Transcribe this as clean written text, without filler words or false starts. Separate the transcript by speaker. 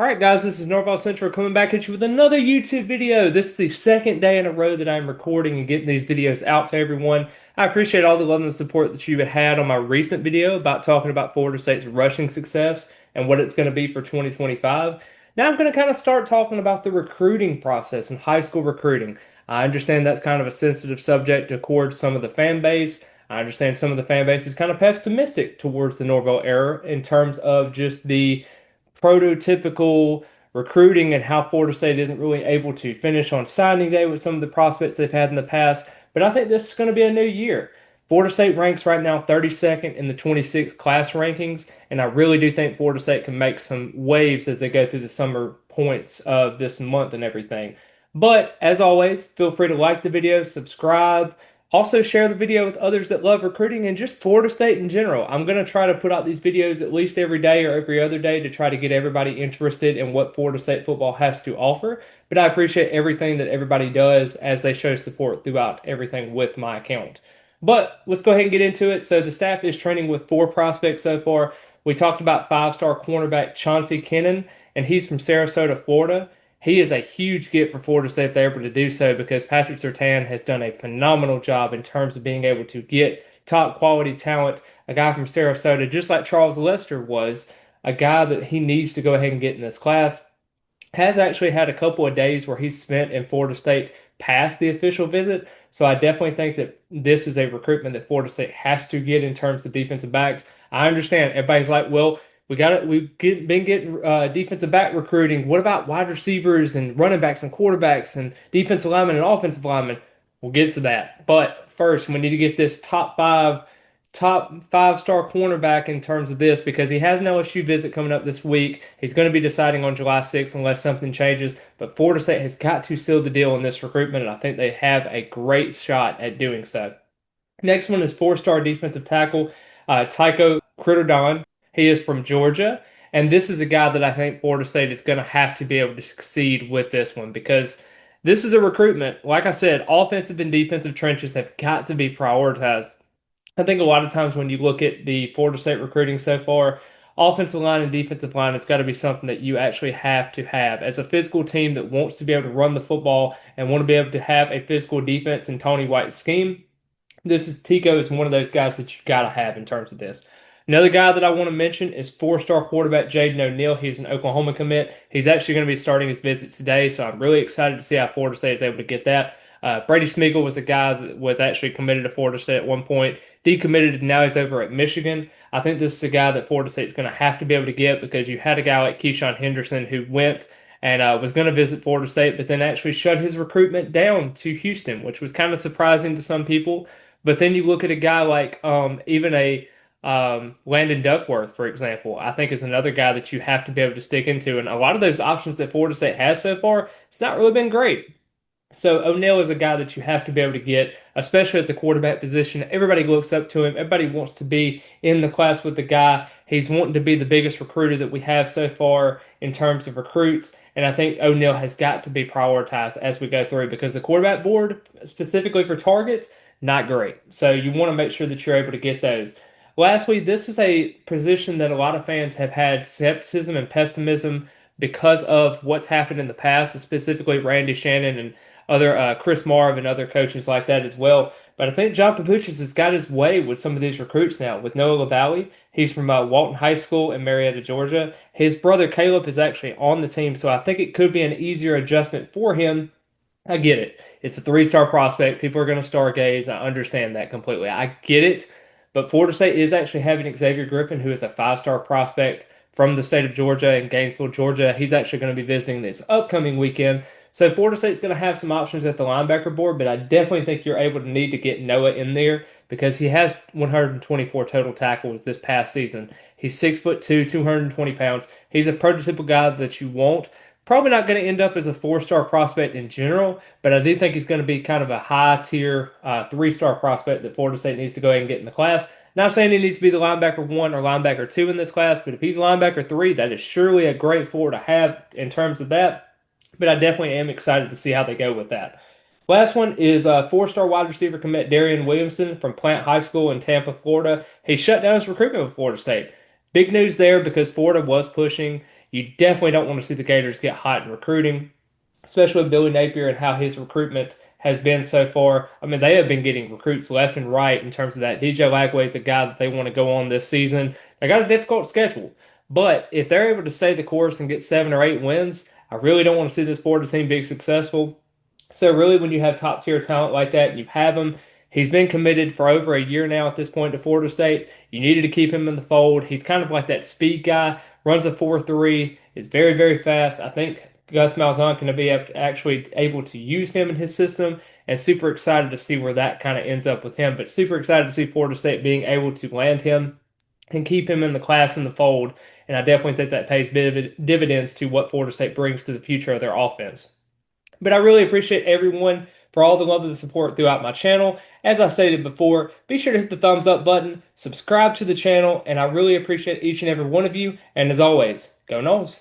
Speaker 1: All right, guys, this is Norval Central coming back at you with another YouTube video. This is the second day in a row that I'm recording and getting these videos out to everyone. I appreciate all the love and support that you had on my recent video about talking about Florida State's rushing success and what it's going to be for 2025. Now I'm going to kind of start talking about the recruiting process and high school recruiting. I understand that's kind of a sensitive subject towards some of the fan base. I understand some of the fan base is kind of pessimistic towards the Norvell era in terms of just the prototypical recruiting and how Florida State isn't really able to finish on signing day with some of the prospects they've had in the past. But I think this is going to be a new year. Florida State ranks right now 32nd in the 26 class rankings, and I really do think Florida State can make some waves as they go through the summer points of this month and everything. But as always, feel free to like the video, subscribe, also share the video with others that love recruiting and just Florida State in general. I'm going to try to put out these videos at least every day or every other day to try to get everybody interested in what Florida State football has to offer. But I appreciate everything that everybody does as they show support throughout everything with my account. But let's go ahead and get into it. So the staff is training with four prospects so far. We talked about five-star cornerback Chanty Kennan, and he's from Sarasota, Florida. He is a huge get for Florida State if they're able to do so because Patrick Surtain has done a phenomenal job in terms of being able to get top quality talent. A guy from Sarasota, just like Charles Lester was, a guy that he needs to go ahead and get in this class. Has actually had a couple of days where he's spent in Florida State past the official visit. So I definitely think that this is a recruitment that Florida State has to get in terms of defensive backs. I understand everybody's like, well, we got it. Been getting defensive back recruiting. What about wide receivers and running backs and quarterbacks and defensive linemen and offensive linemen? We'll get to that. But first, we need to get this top five-star cornerback in terms of this because he has an LSU visit coming up this week. He's going to be deciding on July 6th unless something changes. But Florida State has got to seal the deal in this recruitment, and I think they have a great shot at doing so. Next one is four-star defensive tackle Tycho Critterdon. He is from Georgia, and this is a guy that I think Florida State is going to have to be able to succeed with this one because this is a recruitment. Like I said, offensive and defensive trenches have got to be prioritized. I think a lot of times when you look at the Florida State recruiting so far, offensive line and defensive line has got to be something that you actually have to have. As a physical team that wants to be able to run the football and want to be able to have a physical defense in Tony White's scheme, Tico is one of those guys that you got to have in terms of this. Another guy that I want to mention is four-star quarterback Jaden O'Neal. He's an Oklahoma commit. He's actually going to be starting his visit today, so I'm really excited to see how Florida State is able to get that. Brady Smeagol was a guy that was actually committed to Florida State at one point, decommitted, and now he's over at Michigan. I think this is a guy that Florida State's going to have to be able to get because you had a guy like Keyshawn Henderson who went and was going to visit Florida State, but then actually shut his recruitment down to Houston, which was kind of surprising to some people. But then you look at a guy like even a Landon Duckworth, for example, I think is another guy that you have to be able to stick into. And a lot of those options that Florida State has so far, it's not really been great. So O'Neal is a guy that you have to be able to get, especially at the quarterback position. Everybody looks up to him. Everybody wants to be in the class with the guy. He's wanting to be the biggest recruiter that we have so far in terms of recruits. And I think O'Neal has got to be prioritized as we go through because the quarterback board, specifically for targets, not great. So you want to make sure that you're able to get those. Lastly, this is a position that a lot of fans have had skepticism and pessimism because of what's happened in the past, specifically Randy Shannon and other Chris Marv and other coaches like that as well. But I think John Papuchis has got his way with some of these recruits now. With Noah Lavali, he's from Walton High School in Marietta, Georgia. His brother Caleb is actually on the team, so I think it could be an easier adjustment for him. I get it. It's a three-star prospect. People are going to stargaze. I understand that completely. I get it. But Florida State is actually having Xavier Griffin, who is a five-star prospect from the state of Georgia in Gainesville, Georgia. He's actually going to be visiting this upcoming weekend. So Florida State's going to have some options at the linebacker board, but I definitely think you're able to need to get Noah in there because he has 124 total tackles this past season. He's 6'2", 220 pounds. He's a prototypical guy that you want. Probably not going to end up as a four-star prospect in general, but I do think he's going to be kind of a high-tier three-star prospect that Florida State needs to go ahead and get in the class. Not saying he needs to be the linebacker 1 or linebacker 2 in this class, but if he's linebacker 3, that is surely a great floor to have in terms of that. But I definitely am excited to see how they go with that. Last one is four-star wide receiver commit Daren Williamson from Plant High School in Tampa, Florida. He shut down his recruitment with Florida State. Big news there because Florida was pushing You definitely don't want to see the Gators get hot in recruiting, especially with Billy Napier and how his recruitment has been so far. I mean, they have been getting recruits left and right in terms of that. DJ Lagway is a guy that they want to go on this season. They got a difficult schedule, but if they're able to stay the course and get 7 or 8 wins, I really don't want to see this Florida team be successful. So really, when you have top tier talent like that and you have him, he's been committed for over a year now at this point to Florida State. You needed to keep him in the fold. He's kind of like that speed guy, runs a 4.3, is very, very fast. I think Gus Malzahn going to be actually able to use him in his system, and super excited to see where that kind of ends up with him. But super excited to see Florida State being able to land him and keep him in the class in the fold. And I definitely think that pays dividends to what Florida State brings to the future of their offense. But I really appreciate everyone for all the love and the support throughout my channel. As I stated before, be sure to hit the thumbs up button, subscribe to the channel, and I really appreciate each and every one of you. And as always, go Noles.